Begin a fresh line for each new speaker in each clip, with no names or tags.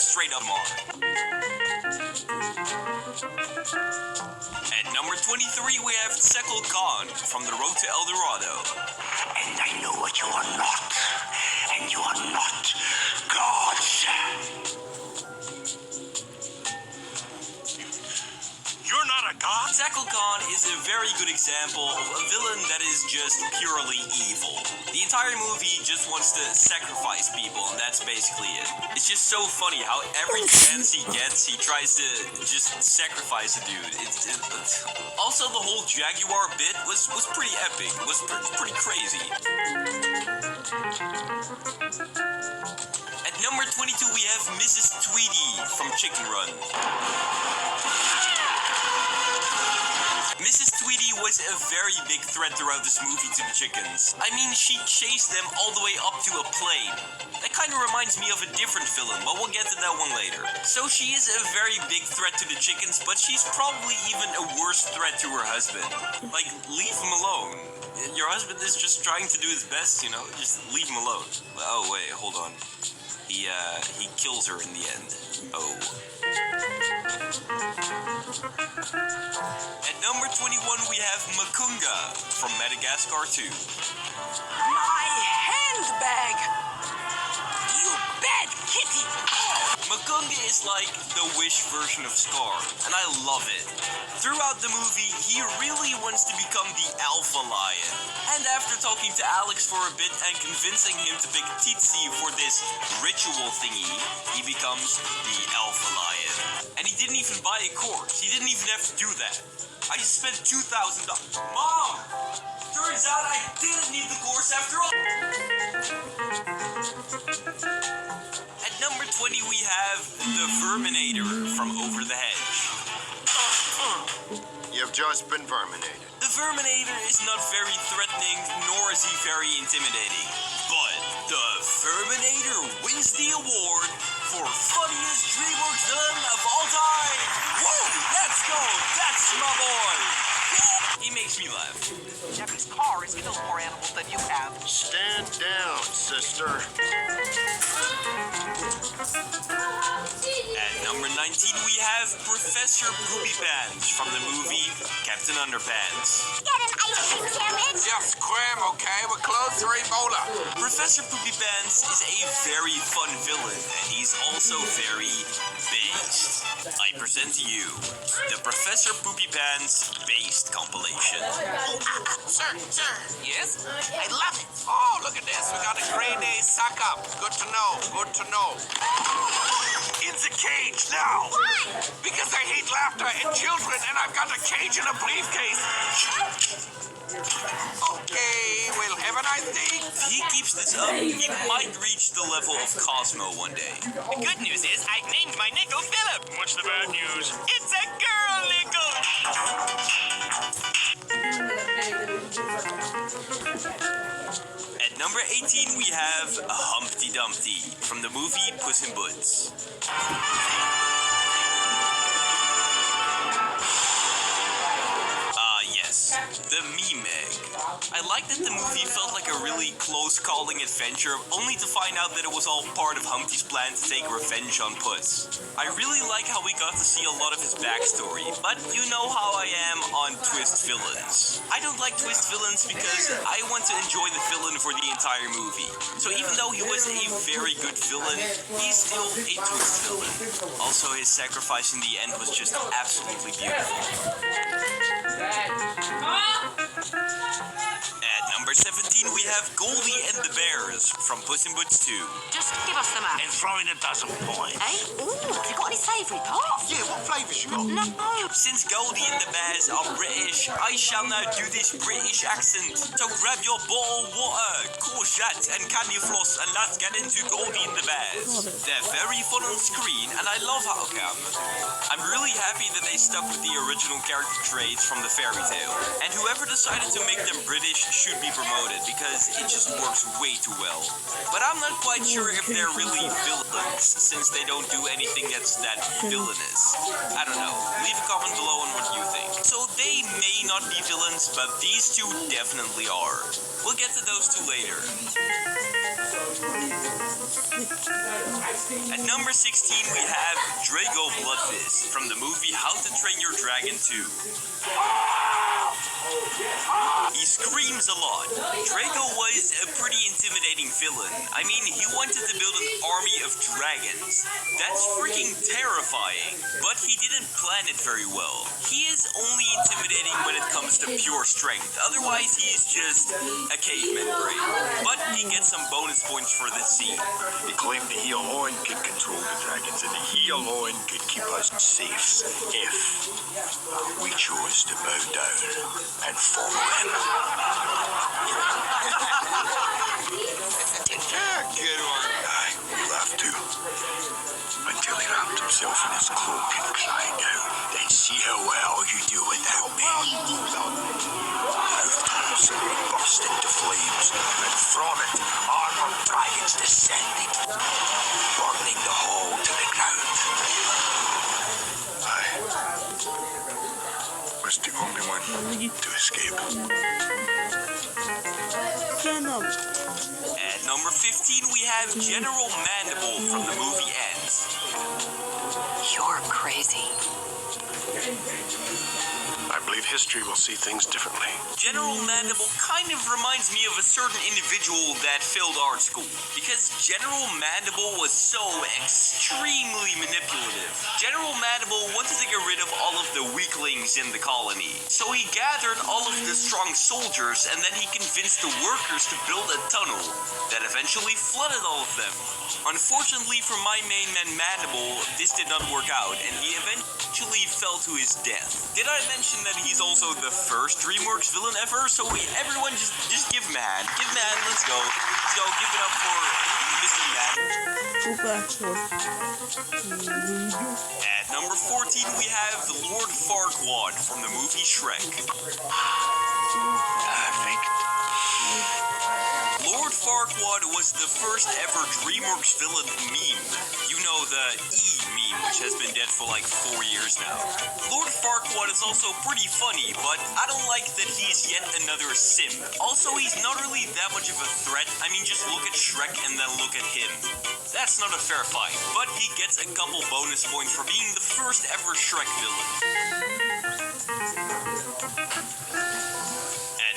straight up more. At number 23, we have gghn from The Road to El Dorado.
And I know what you are not. And you are not gods. You're not a god?
gghn is a very good example of a villain that is just purely evil. The entire movie just wants to sacrifice people, and that's basically it. It's just so funny how every chance he gets, he tries to just sacrifice a dude. Also, the whole Jaguar bit was pretty epic. It was pretty crazy. At number 22, we have Mrs. Tweedy from Chicken Run. Mrs. Tweedy was a very big threat throughout this movie to the chickens. I mean, she chased them all the way up to a plane. That kind of reminds me of a different villain, but we'll get to that one later. So she is a very big threat to the chickens, but she's probably even a worse threat to her husband. Like, leave him alone. Your husband is just trying to do his best, you know? Just leave him alone. Oh, wait, hold on. He kills her in the end. Oh. At number 21, we have Makunga from Madagascar 2.
My handbag! You bad kitty!
Makunga is like the Wish version of Scar, and I love it. Throughout the movie, he really wants to become the alpha lion. And after talking to Alex for a bit and convincing him to pick Tsitsi for this ritual thingy, he becomes the alpha lion. And he didn't even buy a course. He didn't even have to do that. I just spent $2,000. Mom! Turns out I didn't need the course after all. At number 20, we have the Verminator from Over the Hedge.
You've just been verminated.
The Verminator is not very threatening, nor is he very intimidating. But the Verminator wins the award for funniest DreamWorks villain of all time. Whoa, let's go. That's my boy. He makes me laugh.
Jeffy's car has killed more animals than you have.
Stand down, sister.
At number 19, we have Professor Poopy Pants from the movie Captain Underpants.
Get an ice cream sandwich?
Just scram, okay? We're closed for Ebola.
Professor Poopy Pants is a very fun villain, and he's also very based. I present to you the Professor Poopy Pants based compilation.
Sir. Yes? I love it. Oh, look at this. We got a grade A suck up. Good to know. It's a cage now.
Why?
Because I hate laughter and children, and I've got a cage in a briefcase. Okay, well, have a nice day.
If he keeps this up, he might reach the level of Cosmo one day.
The good news is I named my nickel Philip. What's the bad news? It's a girl nickel.
At number 18, we have Humpty Dumpty from the movie Puss in Boots. Yes, the meme egg. I like that the movie felt like a really close calling adventure, only to find out that it was all part of Humpty's plan to take revenge on Puss. I really like how we got to see a lot of his backstory, but you know how I am on twist villains. I don't like twist villains because I want to enjoy the villain for the entire movie. So even though he was a very good villain, he's still a twist villain. Also, his sacrifice in the end was just absolutely beautiful. At number 17, we have Goldie and the Bears from Puss in Boots 2.
Just give us the map.
And throw in a dozen points.
Eh? Ooh, have you got any savoury parts?
Yeah, what flavours you got?
No.
Since Goldie and the Bears are British, I shall now do this British accent. So grab your bottle of water, courgette and candy floss, and let's get into Goldie and the Bears. They're very fun on screen, and I love how I'm really happy that they stuck with the original character traits from the fairy tale. And whoever decided to make them British should be promoted, because it just works way too well. But I'm not quite sure if they're really villains, since they don't do anything that's that villainous. I don't know. Leave a comment below on what you think. So they may not be villains, but these two definitely are. We'll get to those two later. At number 16, we have Drago Bloodfist from the movie How to Train Your Dragon 2. He screams a lot. Drago was a pretty intimidating villain. I mean, he wanted to build an army of dragons. That's freaking terrifying. But he didn't plan it very well. He is only intimidating when it comes to pure strength. Otherwise, he is just a caveman brain. But he gets some bonus points for this scene.
They claim the gghn could control the dragons, and the gghn could keep us safe if we chose to bow down and follow him.
Good one.
Aye, we'll have to. Until he wrapped himself in his cloak and cried out, then see how well you do without me. Rooftops burst into flames, and from it, armored dragons descended, burning the hall to the ground. I was the only one to escape.
At number 15, we have General Mandible from the movie Ends.
You're crazy.
I believe history will see things differently.
General Mandible kind of reminds me of a certain individual that failed art school, because General Mandible was so extremely manipulative. General Mandible wanted to get rid of all of the weaklings in the colony, so he gathered all of the strong soldiers and then he convinced the workers to build a tunnel that eventually flooded all of them. Unfortunately for my main man Mandible, this did not work out and he eventually fell to his death. Did I mention that he's also the first DreamWorks villain ever? So everyone just give him a hand. Give him a hand, let's go. Let's go, give it up for Mr. At number 14, we have Lord Farquaad from the movie Shrek. Lord Farquaad was the first ever DreamWorks villain meme. You know, the E meme, which has been dead for like 4 years now. Lord Farquaad is also pretty funny, but I don't like that he's yet another sim. Also, he's not really that much of a threat. I mean, just look at Shrek and then look at him. That's not a fair fight, but he gets a couple bonus points for being the first ever Shrek villain.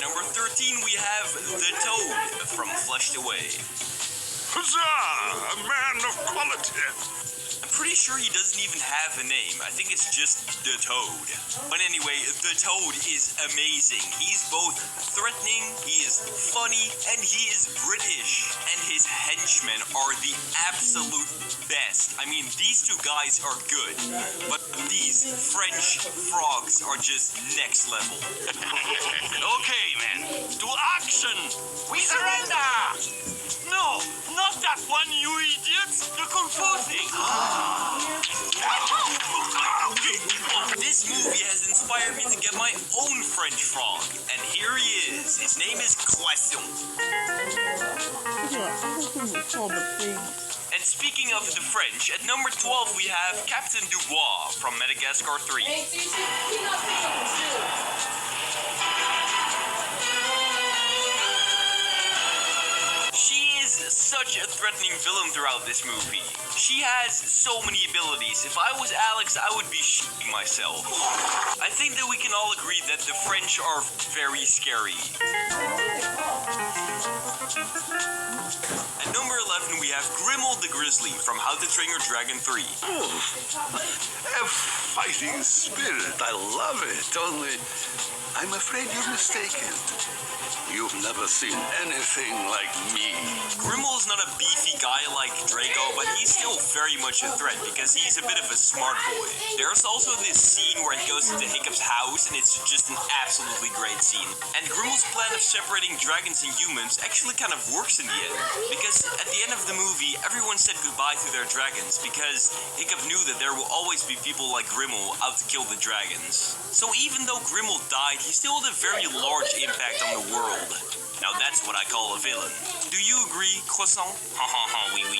Number 13, we have the Toad from Fleshed Away.
Huzzah! A man of quality!
I'm pretty sure he doesn't even have a name. I think it's just the Toad. But anyway, the Toad is amazing. He's both threatening, he is funny, and he is British. And his henchmen are the absolute best. I mean, these two guys are good, but these French frogs are just next level.
Okay, men, to action!
We surrender!
No, not that one, you idiots! You're confusing!
This movie has inspired me to get my own French frog, and here he is. His name is Croissant. And speaking of the French, at number 12 we have Captain Dubois from Madagascar 3. She is such a threatening villain throughout this movie. She has so many abilities. If I was Alex, I would be shitting myself. I think that we can all agree that the French are very scary. At number 11, we have Grimmel the Grizzly from How to Train Your Dragon 3.
A fighting spirit. I love it. Only, I'm afraid you're mistaken. You've never seen anything like me.
Grimmel is not a beefy guy like Drago, but he's still very much a threat because he's a bit of a smart boy. There's also this scene where he goes into Hiccup's house, and it's just an absolutely great scene. And Grimmel's plan of separating dragons and humans actually kind of works in the end, because at the end of the movie, everyone said goodbye to their dragons because Hiccup knew that there will always be people like Grimmel out to kill the dragons. So even though Grimmel died, he still had a very large impact on the world. Now that's what I call a villain. Do you agree, Croissant? Ha ha ha, oui oui.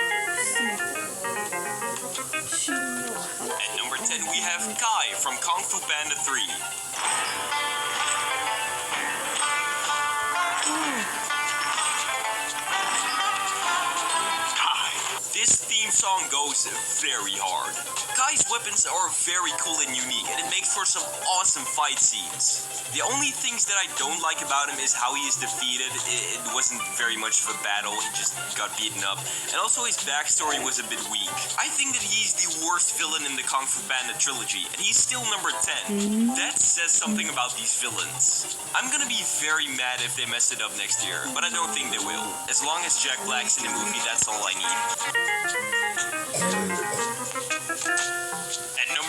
At number 10, we have Kai from Kung Fu Panda 3. theme song goes very hard. Kai's weapons are very cool and unique, and it makes for some awesome fight scenes. The only things that I don't like about him is how he is defeated. It wasn't very much of a battle, he just got beaten up. And also his backstory was a bit weak. I think that he's the worst villain in the Kung Fu Panda trilogy, and he's still number 10. That says something about these villains. I'm gonna be very mad if they mess it up next year, but I don't think they will. As long as Jack Black's in the movie, that's all I need.